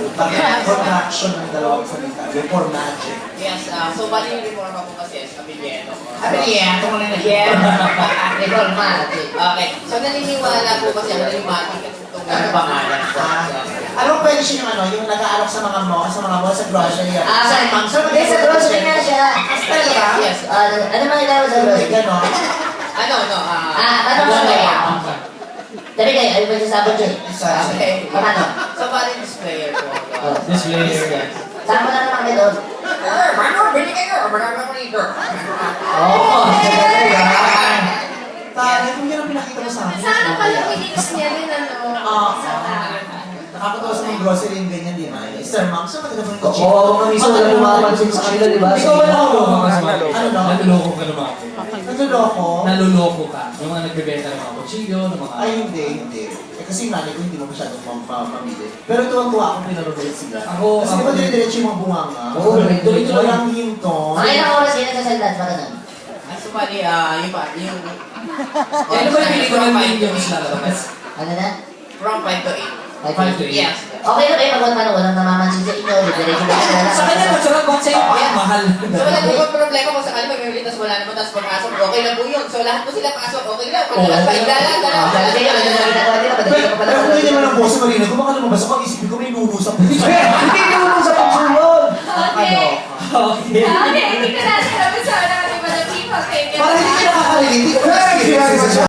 Contraction ng dalawang salita. Before magic. Yes, so bali yung reforma po kasi is abilieto. Abilieto mo na Yes. Reformatic. Okay, so naniniwala po kasi ang limatic itong pangalan po. Alam mo pwede siya yung yung nag-aalok sa mga mall, sa grocery. Sir, ma'am. Sa grocery nga siya. Talaga? Yes. Ano mga ilaw sa grocery? Gano'n. Ano mo kaya? Tabi kayo, ano ba sasabot yun? Okay. Paano? So bali displayer po. Displayer. Saan mo na naman kayo doon? Bili kayo! Marami ko rito. Oo. Tari, kung yan ang pinakita mo sa amin. Sana pala pinilis niya rin, ano? Nakakatawa sa mga grocery yung ganyan, di ba? Sir, ma'am, saan ka naman Oo, kami wala lumapansin sa kanila, di ba? Ikaw ba naluloko? Ano no? Naluloko ka naman. Naluloko? Naluloko ka. Yung mga nagbebenta ng mga kutsilyo, ng mga... Ay, hindi. Kasi yung nanay ko hindi mo masyadong mamili. Pero tuwang-tuwa akong pinarulit sila. Kasi di ba dire-diretso yung mga bunganga? Oo, diretso. Walang hinto. Mga ilang oras kayo nagsasalita sa ganun? So bali, yung Ano ba yung pelikula ng Minions lalabas? Ano na? from 5 to 8. 5 to 8. Yes. Okay na kayo magpapano, walang namamansin sa inyo, diretso na kayo. Sa kanya, masarap bakit sa'yo mahal. So wala po bang problema kung sakali mag-release tapos wala naman tapos pagpasok, okay lang po yun. So lahat po sila pasok, okay lang. Pag nalas pa, iglalan, Dahil kayo, ano na ginagawa nila, madali ka pala Pero sa kung hindi naman ang boss marina, kung baka lumabas ako, isipin ko may inuusap. Hindi naman sa pagsulod! Okay. Okay. Okay, hindi ko natin alam sa mga iba na people. Para hindi ka nakakalilig.